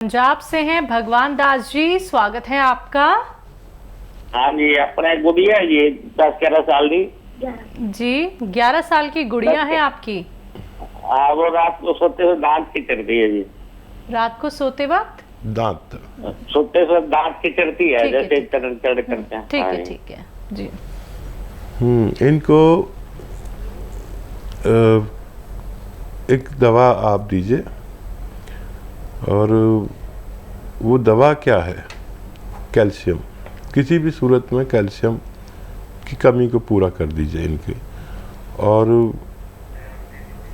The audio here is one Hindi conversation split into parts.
पंजाब से हैं भगवान दास जी, स्वागत है आपका। हाँ जी, अपने गुड़िया है जी 10-11 साल की जी 11 साल की गुड़िया है आपकी। हाँ, वो रात को सोते हुए दांत खिचड़ती है जी। रात को सोते वक्त दांत सोते हुए दांत खिचड़ती है, ठीक है, जैसे ठीक है। चढ़ करते हैं। ठीक हाँ है जी। ठीक है जी। इनको एक दवा आप दीजिए। और वो दवा क्या है? कैल्शियम। किसी भी सूरत में कैल्शियम की कमी को पूरा कर दीजिए इनके। और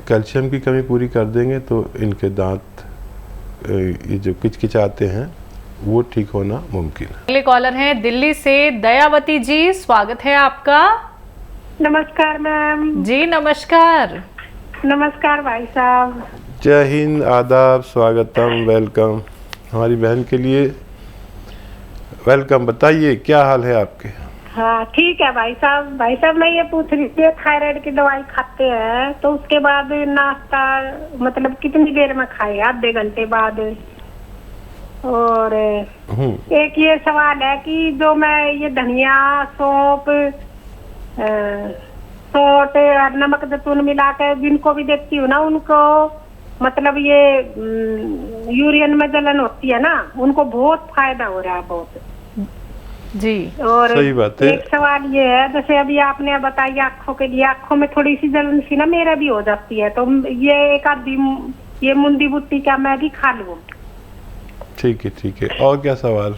कैल्शियम की कमी पूरी कर देंगे तो इनके दांत ये जो किचकिचाते हैं वो ठीक होना मुमकिन है। अगले कॉलर हैं दिल्ली से दयावती जी, स्वागत है आपका। नमस्कार मैम। जी नमस्कार। नमस्कार भाई साहब। जय हिंद, आदाब, स्वागतम, वेलकम। हमारी बहन के लिए वेलकम। बताइए क्या हाल है आपके? हाँ ठीक है भाई साहब। भाई साहब मैं ये पूछ रही थी, थायराइड की दवाई खाते हैं तो उसके बाद नाश्ता मतलब कितनी देर में खाए? आधे घंटे बाद। और एक ये सवाल है कि जो मैं ये धनिया, सौंफ, सौंठ और नमक जैतून मिला कर जिनको भी देती हूँ ना, उनको मतलब ये यूरिन में जलन होती है ना, उनको बहुत फायदा हो रहा है बहुत जी। और सही बात है। एक सवाल ये है, जैसे अभी आपने बताई आँखों के लिए, आँखों में थोड़ी सी जलन सी ना मेरा भी हो जाती है, तो ये एक आधी ये मुंडी बुट्टी का मैं भी खा लूँ? ठीक है ठीक है। और क्या सवाल?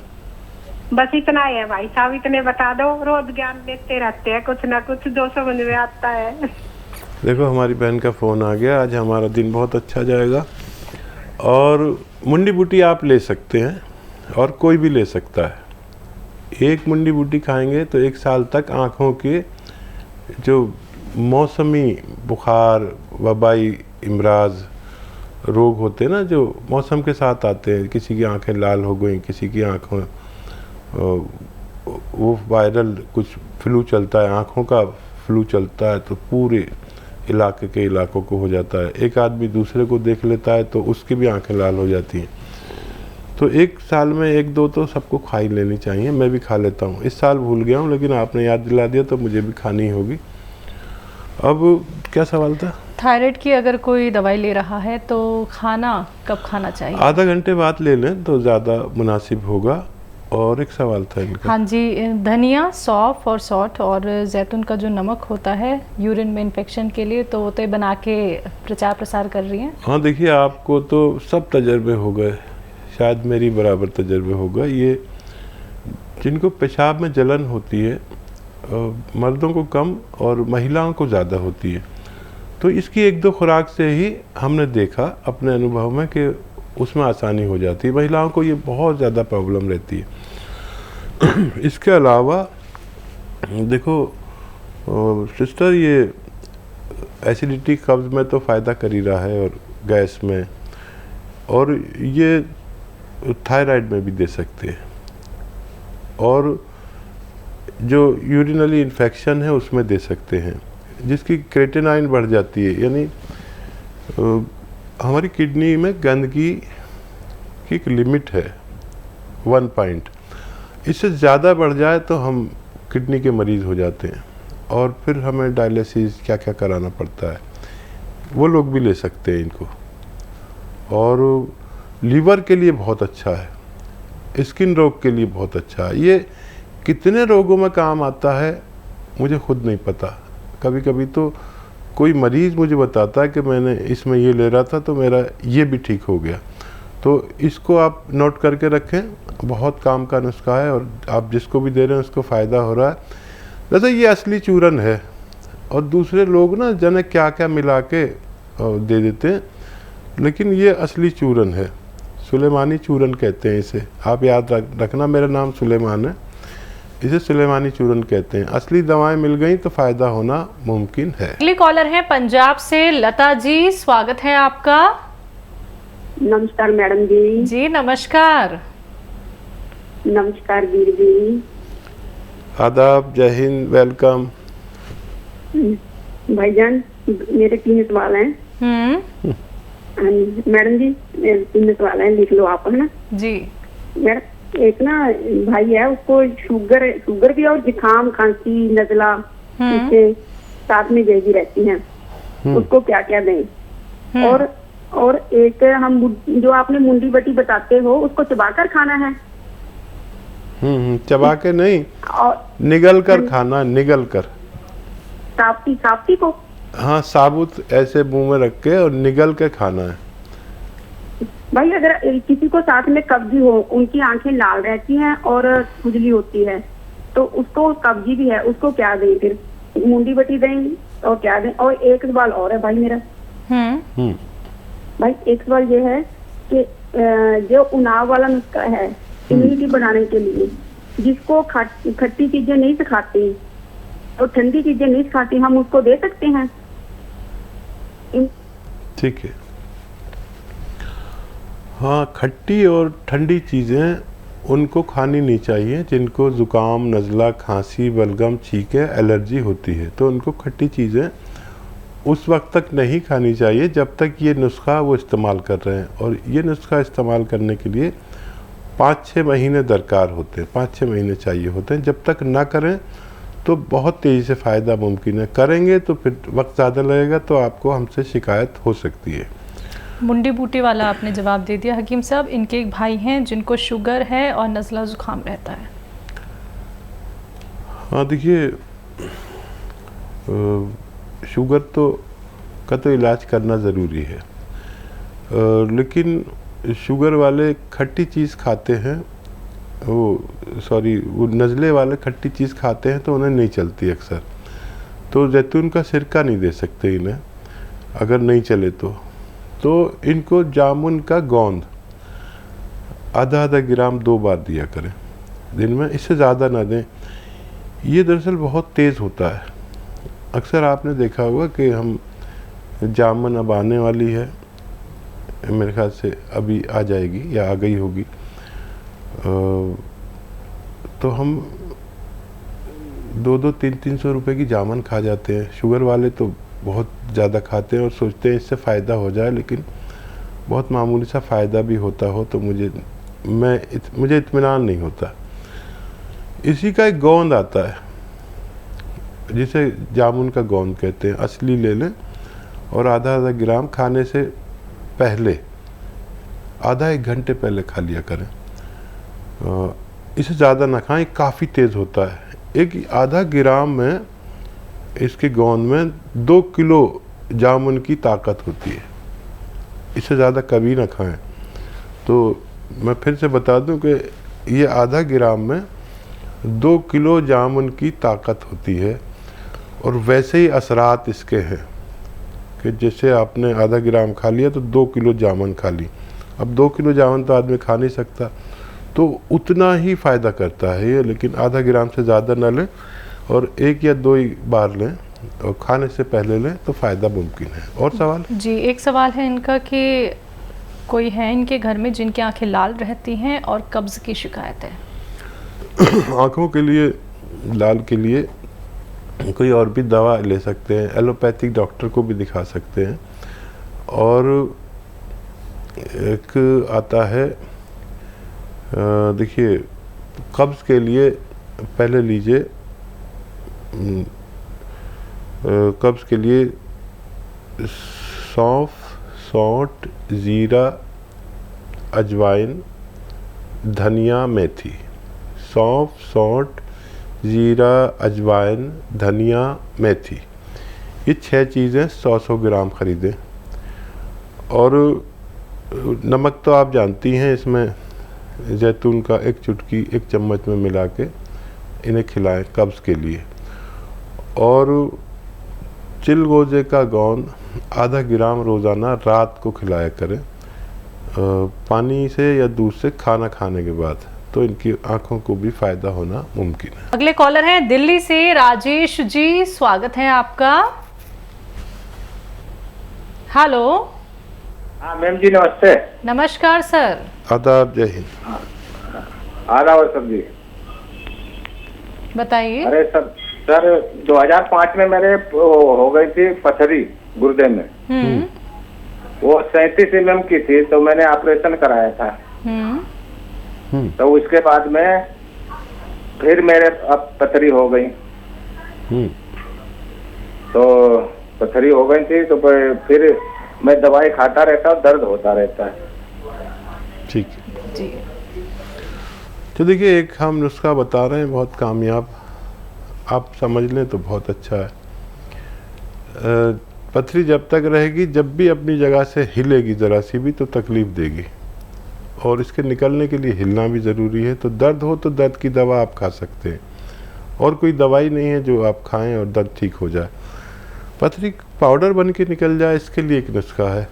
बस इतना ही है भाई साहब, इतने बता दो। रोज ज्ञान देते रहते हैं कुछ ना कुछ जो समझ में आता है। देखो हमारी बहन का फ़ोन आ गया, आज हमारा दिन बहुत अच्छा जाएगा। और मुंडी बूटी आप ले सकते हैं और कोई भी ले सकता है। एक मुंडी बूटी खाएंगे तो 1 साल तक आँखों के जो मौसमी बुखार, वबाई इमराज रोग होते हैं ना, जो मौसम के साथ आते हैं, किसी की आंखें लाल हो गई, किसी की आँखों वो वायरल कुछ फ्लू चलता है, आँखों का फ्लू चलता है तो पूरे इलाके के इलाकों को हो जाता है। एक आदमी दूसरे को देख लेता है तो उसकी भी आंखें लाल हो जाती हैं। तो 1 साल में 1-2 तो सबको खा ही लेनी चाहिए। मैं भी खा लेता हूँ। इस साल भूल गया हूँ लेकिन आपने याद दिला दिया तो मुझे भी खानी होगी। अब क्या सवाल था? थायराइड की अगर कोई दवाई ले रहा है तो खाना कब खाना चाहिए? आधा घंटे बाद ले लें तो ज़्यादा मुनासिब होगा। और एक सवाल था इनका। हाँ जी, धनिया, सौंफ और सौंठ और जैतून का जो नमक होता है यूरिन में इन्फेक्शन के लिए, तो वो तो बना के प्रचार प्रसार कर रही हैं। हाँ देखिए, आपको तो सब तजर्बे हो गए, शायद मेरी बराबर तजर्बे हो गए। ये जिनको पेशाब में जलन होती है मर्दों को कम और महिलाओं को ज़्यादा होती है, तो इसकी 1-2 खुराक से ही हमने देखा अपने अनुभव में कि उसमें आसानी हो जाती है। महिलाओं को ये बहुत ज़्यादा प्रॉब्लम रहती है। इसके अलावा देखो सिस्टर, ये एसिडिटी, कब्ज़ में तो फ़ायदा कर ही रहा है और गैस में, और ये थायराइड में भी दे सकते हैं। और जो यूरिनरी इन्फेक्शन है उसमें दे सकते हैं, जिसकी क्रेटिनाइन बढ़ जाती है, यानी हमारी किडनी में गंदगी की एक लिमिट है 1 पॉइंट। इससे ज़्यादा बढ़ जाए तो हम किडनी के मरीज़ हो जाते हैं और फिर हमें डायलिसिस क्या क्या कराना पड़ता है। वो लोग भी ले सकते हैं इनको। और लीवर के लिए बहुत अच्छा है, स्किन रोग के लिए बहुत अच्छा है। ये कितने रोगों में काम आता है मुझे खुद नहीं पता। कभी कभी तो कोई मरीज़ मुझे बताता है कि मैंने इसमें ये ले रहा था तो मेरा ये भी ठीक हो गया। तो इसको आप नोट करके रखें, बहुत काम का नुस्खा है और आप जिसको भी दे रहे हैं उसको फ़ायदा हो रहा है। वैसे ये असली चूरन है और दूसरे लोग ना जाने क्या क्या मिला के दे देते हैं, लेकिन ये असली चूरन है। सुलेमानी चूरन कहते हैं इसे। आप याद रखना, मेरा नाम सुलेमान है, इसे सुलेमानी चूरन कहते हैं। असली दवाएं मिल गई तो फ़ायदा होना मुमकिन है। अगली कॉलर है पंजाब से लता जी, स्वागत है आपका। नमस्कार मैडम जी। जी नमस्कार। नमस्कार वीर जी। आदाब, जय हिंद, वेलकम। भाईजान मेरे 3 सवाल हैं। मैडम जी 3 सवाल है, लिख लो आप, है ना जी। मैडम? एक ना भाई है, उसको शुगर भी और जुकाम, खांसी, नजला इसके साथ में जैसी रहती है, उसको क्या क्या दें? और एक हम जो आपने मुंडी बटी बताते हो, उसको चबाकर खाना है? चबा के नहीं, और निगल कर खाना, निगल कर। साफ्ती को? हाँ, साबुत ऐसे मुंह में रख के और निगल के खाना है। भाई अगर किसी को साथ में कब्जी हो, उनकी आंखें लाल रहती हैं और खुजली होती है, तो उसको कब्जी भी है, उसको क्या दें फिर? मुंडी बटी दें और क्या दें? और एक सवाल और है भाई मेरा। भाई एक सवाल ये है कि जो उनाव वाला नुस्खा है इम्यूनिटी बढ़ाने के लिए, जिसको खट्टी चीजें नहीं सिखाती और ठंडी चीजें नहीं सिखाती, हम उसको दे सकते हैं? ठीक है। हाँ, खट्टी और ठंडी चीज़ें उनको खानी नहीं चाहिए जिनको ज़ुकाम, नज़ला, खांसी, बलगम, छींके, एलर्जी होती है। तो उनको खट्टी चीज़ें उस वक्त तक नहीं खानी चाहिए जब तक ये नुस्खा वो इस्तेमाल कर रहे हैं। और ये नुस्खा इस्तेमाल करने के लिए 5-6 महीने दरकार होते हैं, 5-6 महीने चाहिए होते हैं। जब तक ना करें तो बहुत तेज़ी से फ़ायदा मुमकिन है, करेंगे तो फिर वक्त ज़्यादा लगेगा, तो आपको हमसे शिकायत हो सकती है। मुंडी बूटी वाला आपने जवाब दे दिया। हकीम साहब, इनके एक भाई हैं जिनको शुगर है और नज़ला ज़ुकाम रहता है। हाँ देखिए, शुगर का तो इलाज करना ज़रूरी है, लेकिन शुगर वाले खट्टी चीज़ खाते हैं, वो नज़ले वाले खट्टी चीज़ खाते हैं तो उन्हें नहीं चलती अक्सर। तो जैतून का सिरका नहीं दे सकते इन्हें, अगर नहीं चले तो इनको जामुन का गोंद आधा ग्राम 2 बार दिया करें दिन में, इससे ज़्यादा ना दें। ये दरअसल बहुत तेज़ होता है। अक्सर आपने देखा होगा कि हम जामुन अब आने वाली है, मेरे ख्याल से अभी आ जाएगी या आ गई होगी, तो हम 200-300 रुपए की जामुन खा जाते हैं। शुगर वाले तो बहुत ज़्यादा खाते हैं और सोचते हैं इससे फ़ायदा हो जाए, लेकिन बहुत मामूली सा फ़ायदा भी होता हो तो मुझे इत्मीनान नहीं होता। इसी का एक गोंद आता है जिसे जामुन का गोंद कहते हैं, असली ले लें और आधा ग्राम खाने से पहले, आधा 1 घंटे पहले खा लिया करें। इसे ज़्यादा ना खाएं, काफ़ी तेज़ होता है। एक आधा ग्राम में, इसके गोंद में 2 किलो जामुन की ताकत होती है। इससे ज़्यादा कभी ना खाएं। तो मैं फिर से बता दूं कि ये आधा ग्राम में 2 किलो जामुन की ताकत होती है। और वैसे ही असरात इसके हैं कि जैसे आपने आधा ग्राम खा लिया तो 2 किलो जामुन खा ली। अब 2 किलो जामुन तो आदमी खा नहीं सकता, तो उतना ही फ़ायदा करता है ये, लेकिन आधा ग्राम से ज़्यादा ना लें और 1 या 2 ही बार लें और खाने से पहले लें तो फ़ायदा मुमकिन है। और सवाल? जी, एक सवाल है इनका कि कोई है इनके घर में जिनकी आंखें लाल रहती हैं और कब्ज़ की शिकायत है। आँखों के लिए, लाल के लिए कोई और भी दवा ले सकते हैं, एलोपैथिक डॉक्टर को भी दिखा सकते हैं। और एक आता है, देखिए, कब्ज़ के लिए पहले लीजिए, कब्ज़ के लिए सौंफ, सौंठ, ज़ीरा, अजवाइन, धनिया, मेथी। सौंफ, सौंठ, ज़ीरा, अजवाइन, धनिया, मेथी, ये 6 चीज़ें 100-100 ग्राम ख़रीदें। और नमक तो आप जानती हैं, इसमें जैतून का 1 चुटकी 1 चम्मच में मिला के इन्हें खिलाएं कब्ज़ के लिए। और चिलगोजे का गोंद आधा ग्राम रोज़ाना रात को खिलाया करें, पानी से या दूध से खाना खाने के बाद, तो इनकी आंखों को भी फ़ायदा होना मुमकिन है। अगले कॉलर हैं दिल्ली से राजेश जी, स्वागत है आपका। हेलो। हाँ मैम जी, नमस्ते। नमस्कार सर। आदाब, जय हिंद। आदाब सर जी, बताइए। अरे सर 2005 में मेरे हो गई थी पथरी गुर्दे में। वो 37 mm की थी, तो मैंने ऑपरेशन कराया था। तो उसके बाद में फिर मेरे अब पथरी हो गई। तो पथरी हो गई थी, तो फिर मैं दवाई खाता रहता हूँ, दर्द होता रहता है। ठीक है जी। तो देखिए, एक हम नुस्खा बता रहे हैं बहुत कामयाब, आप समझ लें तो बहुत अच्छा है। पथरी जब तक रहेगी, जब भी अपनी जगह से हिलेगी ज़रा सी भी तो तकलीफ़ देगी, और इसके निकलने के लिए हिलना भी ज़रूरी है। तो दर्द हो तो दर्द की दवा आप खा सकते हैं, और कोई दवाई नहीं है जो आप खाएं और दर्द ठीक हो जाए। पथरी पाउडर बन के निकल जाए, इसके लिए एक नुस्खा है,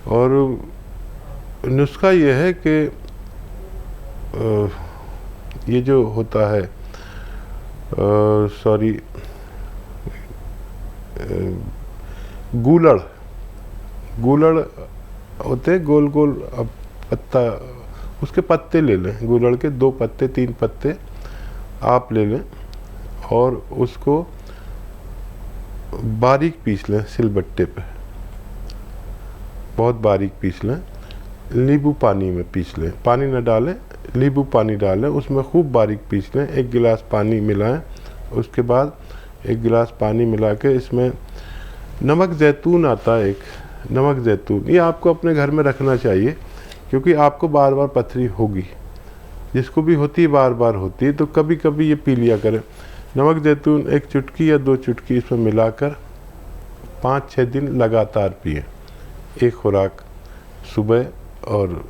और नुस्खा ये है कि ये जो होता है गूलड़ होते गोल गोल पत्ता, उसके पत्ते ले लें, गूलड़ के 2 पत्ते 3 पत्ते आप ले लें, और उसको बारीक पीस लें सिलबट्टे पे, बहुत बारीक पीस लें। नींबू पानी में पीस लें, पानी न डालें, नींबू पानी डालें, उसमें खूब बारीक पीस लें। 1 गिलास पानी मिलाएं, उसके बाद 1 गिलास पानी मिला के इसमें नमक ज़ैतून आता है, एक नमक ज़ैतून, ये आपको अपने घर में रखना चाहिए, क्योंकि आपको बार बार पथरी होगी, जिसको भी होती है बार बार होती है, तो कभी कभी ये पी लिया करें। नमक ज़ैतून 1 चुटकी या 2 चुटकी इसमें मिलाकर 5-6 दिन लगातार पिए, एक खुराक सुबह, और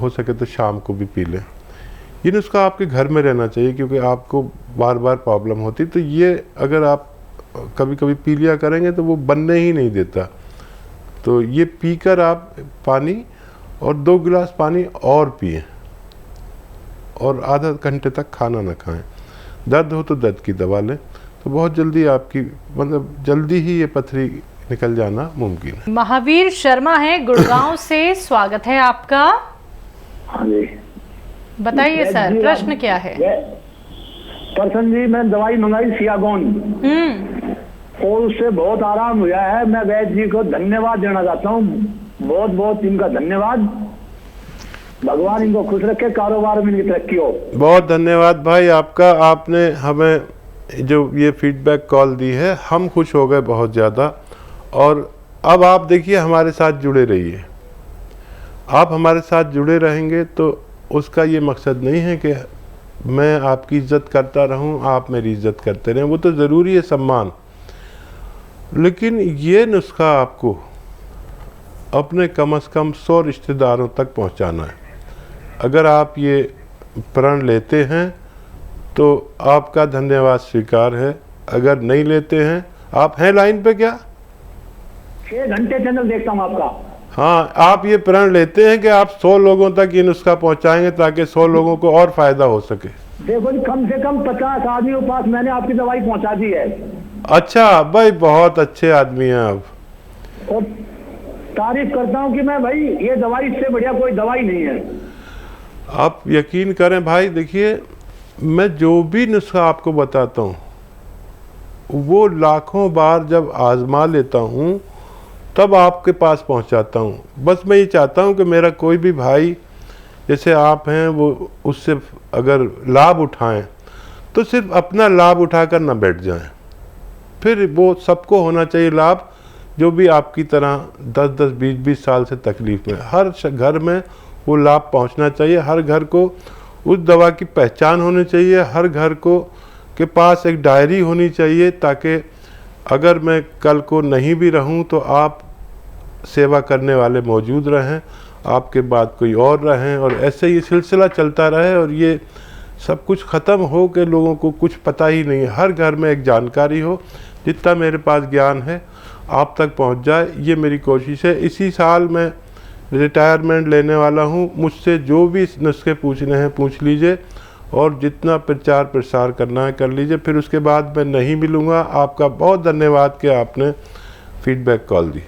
हो सके तो शाम को भी पी लें। ये नुस्खा आपके घर में रहना चाहिए, क्योंकि आपको बार बार प्रॉब्लम होती, तो ये अगर आप कभी कभी पी लिया करेंगे तो वो बनने ही नहीं देता। तो ये पीकर आप पानी और 2 गिलास पानी और पिए, और आधा घंटे तक खाना ना खाएं। दर्द हो तो दर्द की दवा लें, तो बहुत जल्दी आपकी मतलब जल्दी ही ये पथरी निकल जाना मुमकिन है। महावीर शर्मा है गुड़गांव से, स्वागत है आपका। हाँ जी, बताइए सर, प्रश्न क्या है? प्रसन्न जी, मैं दवाई मंगाई सियागोन, और उससे बहुत आराम हुआ है। मैं वैद्य जी को धन्यवाद देना चाहता हूँ, बहुत बहुत इनका धन्यवाद। भगवान इनको खुश रखे, कारोबार में इनकी तरक्की हो। बहुत धन्यवाद भाई आपका, आपने हमें जो ये फीडबैक कॉल दी है, हम खुश हो गए बहुत ज़्यादा। और अब आप देखिए, हमारे साथ जुड़े रहिए। आप हमारे साथ जुड़े रहेंगे तो उसका ये मकसद नहीं है कि मैं आपकी इज्जत करता रहूं, आप मेरी इज्जत करते रहें, वो तो ज़रूरी है सम्मान, लेकिन ये नुस्खा आपको अपने कम से कम 100 रिश्तेदारों तक पहुंचाना है। अगर आप ये प्रण लेते हैं तो आपका धन्यवाद स्वीकार है, अगर नहीं लेते हैं, आप हैं लाइन पे क्या? 6 घंटे चैनल देखता हूँ आपका। हाँ, आप ये प्रण लेते हैं कि आप 100 लोगों तक ये नुस्खा पहुंचाएंगे, ताकि 100 लोगों को और फायदा हो सके। देखो जी, कम से कम 50 आदमियों के पास मैंने आपकी दवाई पहुंचा दी है। अच्छा भाई, बहुत अच्छे आदमी हैं आप, और तारीफ करता हूँ कि मैं भाई, ये दवाई इससे बढ़िया कोई दवाई नहीं है। आप यकीन करें भाई, देखिए मैं जो भी नुस्खा आपको बताता हूँ वो लाखों बार जब आजमा लेता हूँ तब आपके पास पहुँचाता हूँ। बस मैं ये चाहता हूँ कि मेरा कोई भी भाई जैसे आप हैं वो उससे अगर लाभ उठाएं तो सिर्फ अपना लाभ उठाकर ना बैठ जाएं, फिर वो सबको होना चाहिए लाभ, जो भी आपकी तरह 10-10, 20-20 साल से तकलीफ़ में, हर घर में वो लाभ पहुंचना चाहिए। हर घर को उस दवा की पहचान होनी चाहिए, हर घर को के पास एक डायरी होनी चाहिए, ताकि अगर मैं कल को नहीं भी रहूं तो आप सेवा करने वाले मौजूद रहें, आपके बाद कोई और रहें, और ऐसे ये सिलसिला चलता रहे, और ये सब कुछ ख़त्म हो के लोगों को कुछ पता ही नहीं है। हर घर में एक जानकारी हो, जितना मेरे पास ज्ञान है आप तक पहुंच जाए, ये मेरी कोशिश है। इसी साल मैं रिटायरमेंट लेने वाला हूं, मुझसे जो भी नुस्खे पूछने हैं पूछ लीजिए, और जितना प्रचार प्रसार करना है कर लीजिए, फिर उसके बाद मैं नहीं मिलूँगा। आपका बहुत धन्यवाद कि आपने फीडबैक कॉल दी।